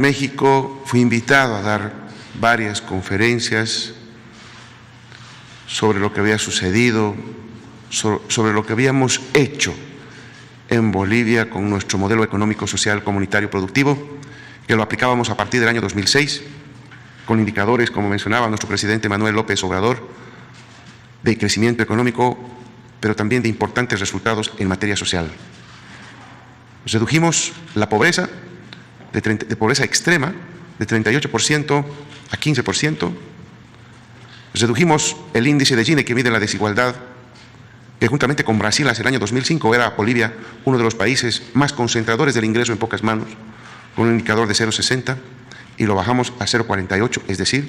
México fui invitado a dar varias conferencias sobre lo que había sucedido, sobre lo que habíamos hecho en Bolivia con nuestro modelo económico, social, comunitario, productivo, que lo aplicábamos a partir del año 2006, con indicadores, como mencionaba nuestro presidente Manuel López Obrador, de crecimiento económico, pero también de importantes resultados en materia social. Redujimos la pobreza, de pobreza extrema, de 38% a 15%. Redujimos el índice de Gini, que mide la desigualdad, que juntamente con Brasil hacia el año 2005 era Bolivia uno de los países más concentradores del ingreso en pocas manos, con un indicador de 0,60, y lo bajamos a 0,48, es decir,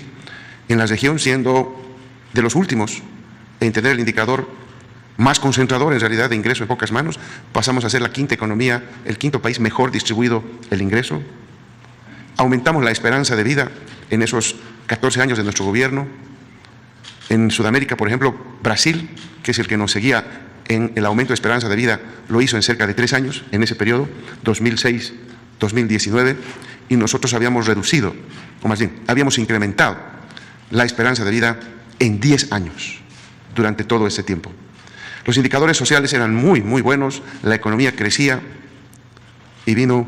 en la región siendo de los últimos en tener el indicador más concentrador en realidad de ingreso en pocas manos, pasamos a ser la quinta economía, el quinto país mejor distribuido el ingreso. Aumentamos la esperanza de vida en esos 14 años de nuestro gobierno. En Sudamérica, por ejemplo, Brasil, que es el que nos seguía en el aumento de esperanza de vida, lo hizo en cerca de 3 años, en ese periodo, 2006-2019, y nosotros habíamos reducido, o más bien, habíamos incrementado la esperanza de vida en 10 años durante todo ese tiempo. Los indicadores sociales eran muy buenos, la economía crecía y vino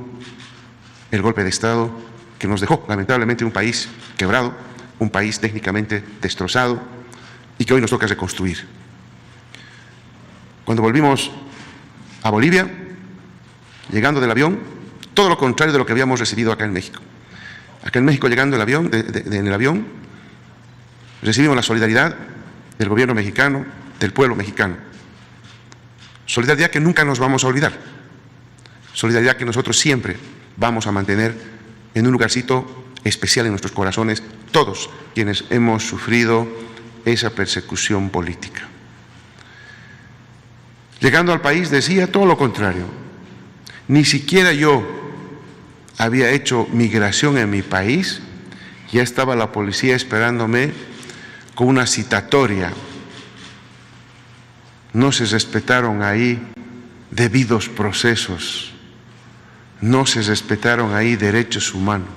el golpe de Estado que nos dejó lamentablemente un país quebrado, un país técnicamente destrozado y que hoy nos toca reconstruir. Cuando volvimos a Bolivia, llegando del avión, todo lo contrario de lo que habíamos recibido acá en México. Acá en México, llegando el avión, en el avión, recibimos la solidaridad del gobierno mexicano, del pueblo mexicano. Solidaridad que nunca nos vamos a olvidar. Solidaridad que nosotros siempre vamos a mantener en un lugarcito especial en nuestros corazones, todos quienes hemos sufrido esa persecución política. Llegando al país decía todo lo contrario. Ni siquiera yo había hecho migración en mi país, ya estaba la policía esperándome con una citatoria. No se respetaron ahí debidos procesos, no se respetaron ahí derechos humanos.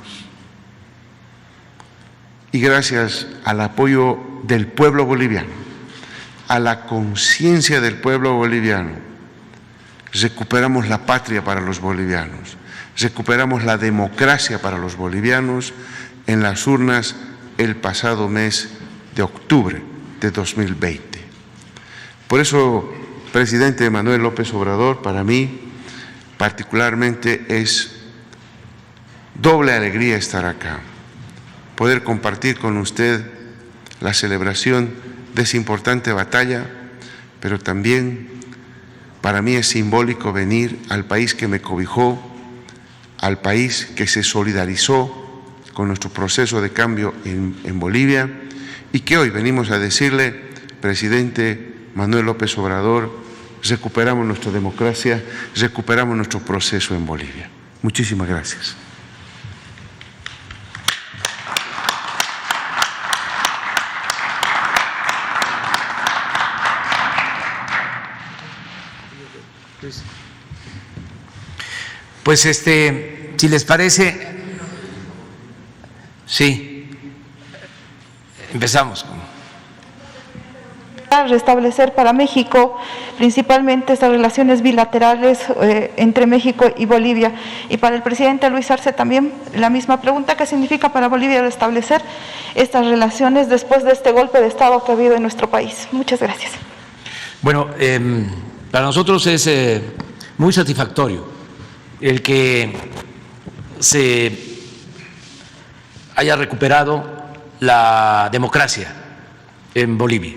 Y gracias al apoyo del pueblo boliviano, a la conciencia del pueblo boliviano, recuperamos la patria para los bolivianos, recuperamos la democracia para los bolivianos en las urnas el pasado mes de octubre de 2020. Por eso, presidente Manuel López Obrador, para mí particularmente es doble alegría estar acá, poder compartir con usted la celebración de esa importante batalla, pero también para mí es simbólico venir al país que me cobijó, al país que se solidarizó con nuestro proceso de cambio en Bolivia y que hoy venimos a decirle, presidente Manuel López Obrador, recuperamos nuestra democracia, recuperamos nuestro proceso en Bolivia. Muchísimas gracias. Pues si les parece, sí, empezamos. Restablecer para México principalmente estas relaciones bilaterales entre México y Bolivia. Y para el presidente Luis Arce también la misma pregunta: ¿qué significa para Bolivia restablecer estas relaciones después de este golpe de Estado que ha habido en nuestro país? Muchas gracias. Bueno, para nosotros es muy satisfactorio el que se haya recuperado la democracia en Bolivia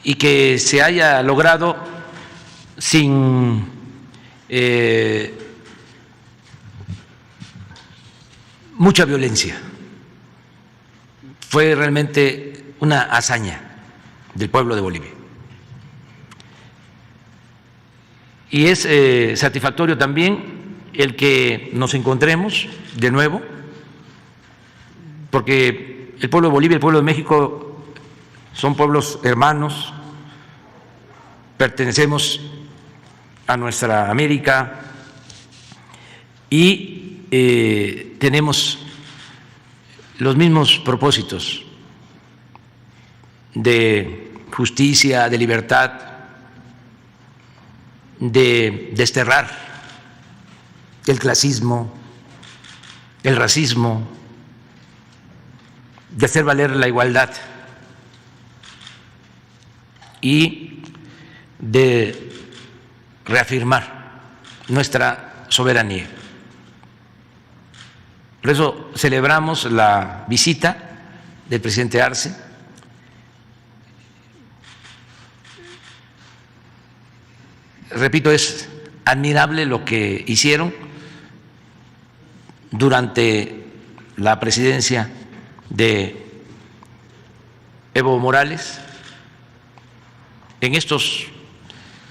y que se haya logrado sin mucha violencia. Fue realmente una hazaña del pueblo de Bolivia. Y es satisfactorio también el que nos encontremos de nuevo, porque el pueblo de Bolivia y el pueblo de México son pueblos hermanos, pertenecemos a nuestra América y tenemos los mismos propósitos de justicia, de libertad, de desterrar el clasismo, el racismo, de hacer valer la igualdad y de reafirmar nuestra soberanía. Por eso celebramos la visita del presidente Arce. Repito, es admirable lo que hicieron durante la presidencia de Evo Morales en estos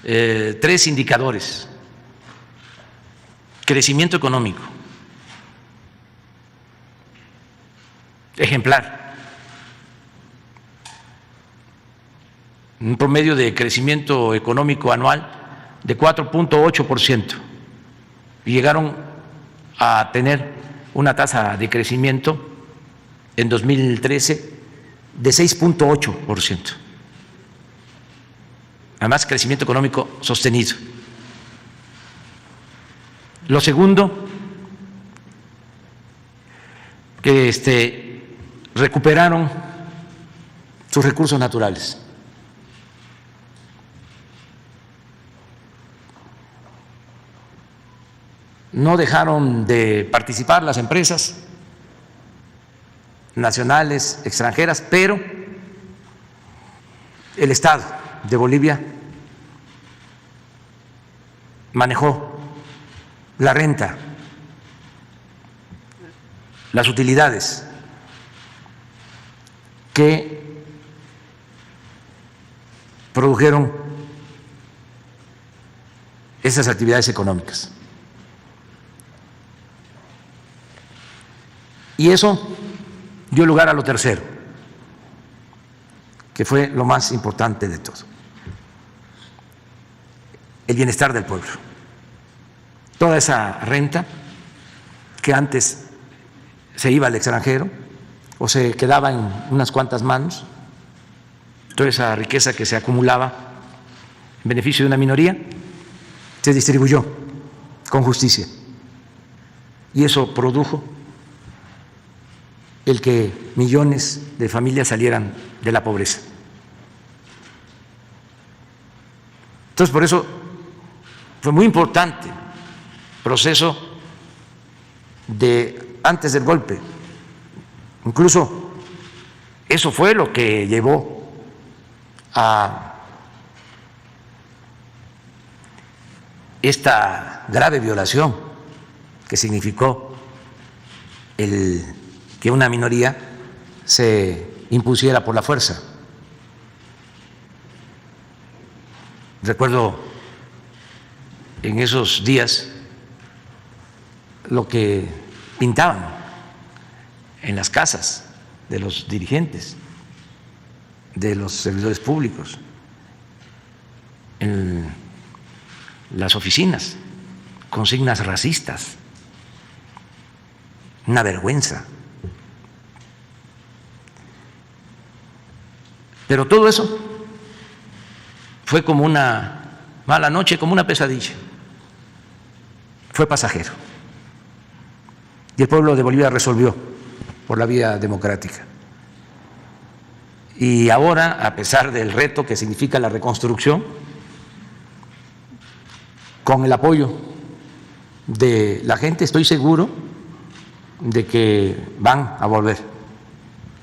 3 indicadores: crecimiento económico ejemplar, un promedio de crecimiento económico anual de 4.8%, y llegaron a tener una tasa de crecimiento en 2013 de 6.8%. Además, crecimiento económico sostenido. Lo segundo, que recuperaron sus recursos naturales. No dejaron de participar las empresas nacionales, extranjeras, pero el Estado de Bolivia manejó la renta, las utilidades que produjeron esas actividades económicas. Y eso dio lugar a lo tercero, que fue lo más importante de todo: el bienestar del pueblo. Toda esa renta que antes se iba al extranjero o se quedaba en unas cuantas manos, toda esa riqueza que se acumulaba en beneficio de una minoría, se distribuyó con justicia, y eso produjo el que millones de familias salieran de la pobreza. Entonces, por eso fue muy importante el proceso de antes del golpe. Incluso eso fue lo que llevó a esta grave violación que significó el que una minoría se impusiera por la fuerza. Recuerdo en esos días lo que pintaban en las casas de los dirigentes, de los servidores públicos, en las oficinas, consignas racistas. Una vergüenza. Pero todo eso fue como una mala noche, como una pesadilla. Fue pasajero. Y el pueblo de Bolivia resolvió por la vía democrática. Y ahora, a pesar del reto que significa la reconstrucción, con el apoyo de la gente, estoy seguro de que van a volver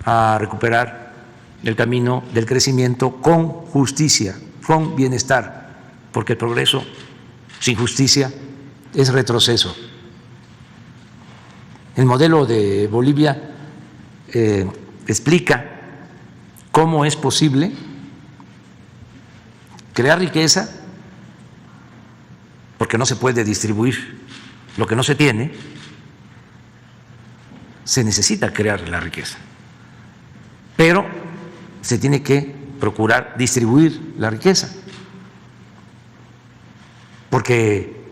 a recuperar el camino del crecimiento con justicia, con bienestar, porque el progreso sin justicia es retroceso. El modelo de Bolivia explica cómo es posible crear riqueza, porque no se puede distribuir lo que no se tiene, se necesita crear la riqueza, pero se tiene que procurar distribuir la riqueza, porque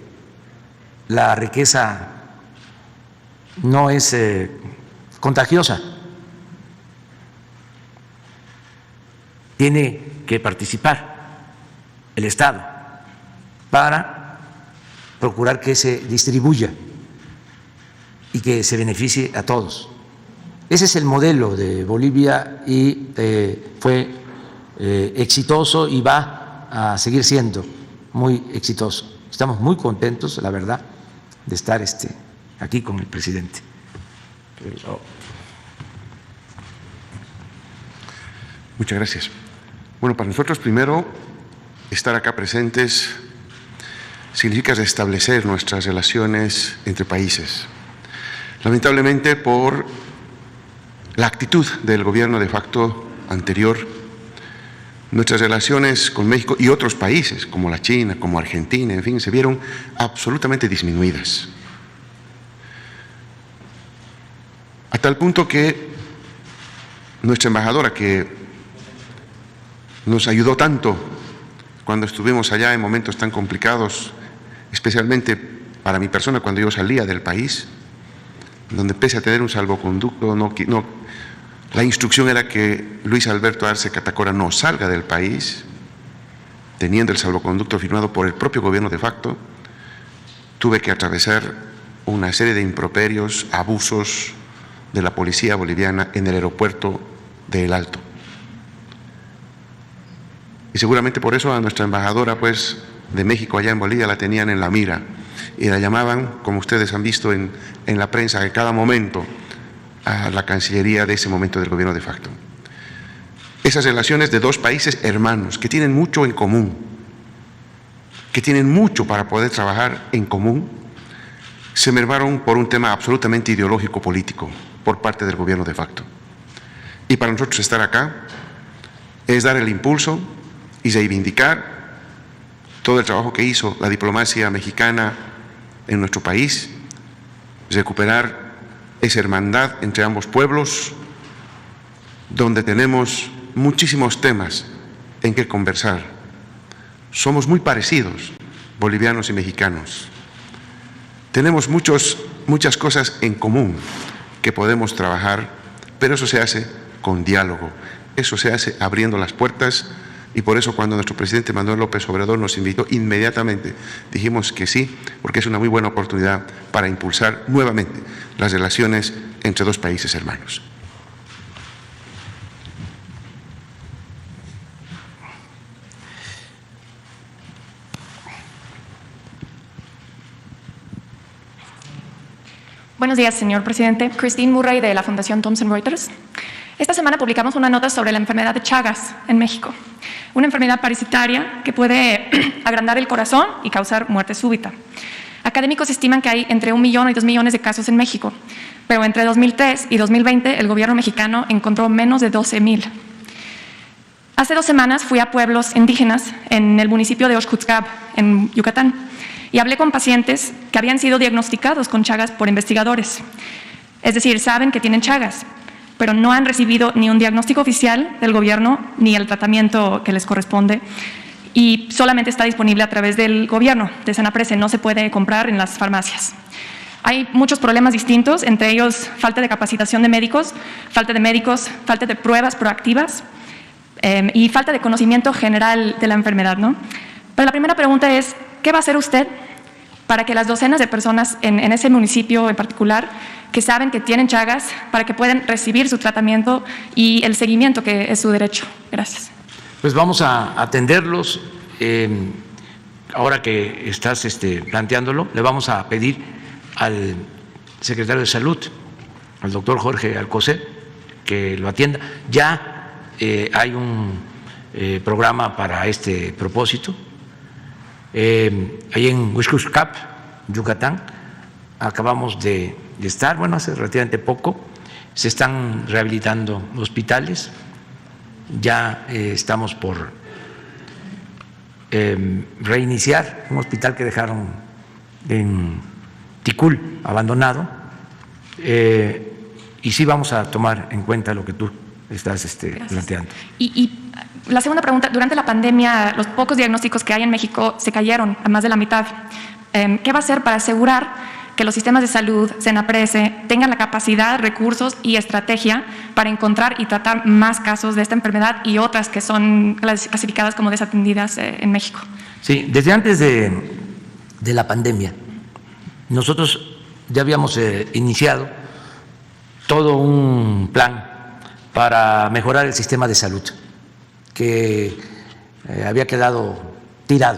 la riqueza no es contagiosa. Tiene que participar el Estado para procurar que se distribuya y que se beneficie a todos. Ese es el modelo de Bolivia y fue exitoso y va a seguir siendo muy exitoso. Estamos muy contentos, la verdad, de estar aquí con el presidente. Muchas gracias. Bueno, para nosotros primero, estar acá presentes significa restablecer nuestras relaciones entre países. Lamentablemente, por la actitud del gobierno de facto anterior, nuestras relaciones con México y otros países, como la China, como Argentina, en fin, se vieron absolutamente disminuidas. A tal punto que nuestra embajadora, que nos ayudó tanto cuando estuvimos allá en momentos tan complicados, especialmente para mi persona cuando yo salía del país, donde pese a tener un salvoconducto, la instrucción era que Luis Alberto Arce Catacora no salga del país, teniendo el salvoconducto firmado por el propio gobierno de facto. Tuve que atravesar una serie de improperios, abusos de la policía boliviana en el aeropuerto de El Alto. Y seguramente por eso a nuestra embajadora pues, de México allá en Bolivia la tenían en la mira y la llamaban, como ustedes han visto en la prensa, en cada momento a la Cancillería de ese momento del gobierno de facto. Esas relaciones de dos países hermanos que tienen mucho en común, que tienen mucho para poder trabajar en común, se mermaron por un tema absolutamente ideológico político por parte del gobierno de facto. Y para nosotros estar acá es dar el impulso y reivindicar todo el trabajo que hizo la diplomacia mexicana en nuestro país, recuperar esa hermandad entre ambos pueblos, donde tenemos muchísimos temas en que conversar. Somos muy parecidos, bolivianos y mexicanos. Tenemos muchas cosas en común que podemos trabajar, pero eso se hace con diálogo, eso se hace abriendo las puertas. Y por eso cuando nuestro presidente Manuel López Obrador nos invitó, inmediatamente dijimos que sí, porque es una muy buena oportunidad para impulsar nuevamente las relaciones entre dos países hermanos. Buenos días, señor presidente. Christine Murray, de la Fundación Thomson Reuters. Esta semana publicamos una nota sobre la enfermedad de Chagas en México, una enfermedad parasitaria que puede agrandar el corazón y causar muerte súbita. Académicos estiman que hay entre 1 millón y 2 millones de casos en México, pero entre 2003 y 2020 el gobierno mexicano encontró menos de 12,000. Hace 2 semanas fui a pueblos indígenas en el municipio de Oxjutzcab, en Yucatán, y hablé con pacientes que habían sido diagnosticados con Chagas por investigadores. Es decir, saben que tienen Chagas, pero no han recibido ni un diagnóstico oficial del gobierno ni el tratamiento que les corresponde, y solamente está disponible a través del gobierno, de Sanaprese, no se puede comprar en las farmacias. Hay muchos problemas distintos, entre ellos falta de capacitación de médicos, falta de pruebas proactivas y falta de conocimiento general de la enfermedad, ¿no? Pero la primera pregunta es, ¿qué va a hacer usted para que las docenas de personas en ese municipio en particular que saben que tienen Chagas, para que puedan recibir su tratamiento y el seguimiento que es su derecho? Gracias. Pues vamos a atenderlos. Ahora que estás planteándolo, le vamos a pedir al secretario de Salud, al doctor Jorge Alcocer, que lo atienda. Ya hay un programa para este propósito. Ahí en Huixcuxcap, Yucatán, acabamos de estar, bueno, hace relativamente poco, se están rehabilitando hospitales, ya estamos por reiniciar un hospital que dejaron en Ticul, abandonado, y sí vamos a tomar en cuenta lo que tú estás planteando. Y la segunda pregunta, durante la pandemia, los pocos diagnósticos que hay en México se cayeron a más de la mitad. ¿Qué va a hacer para asegurar que los sistemas de salud, Senaprese, tengan la capacidad, recursos y estrategia para encontrar y tratar más casos de esta enfermedad y otras que son clasificadas como desatendidas en México? Sí, desde antes de la pandemia, nosotros ya habíamos iniciado todo un plan para mejorar el sistema de salud que había quedado tirado.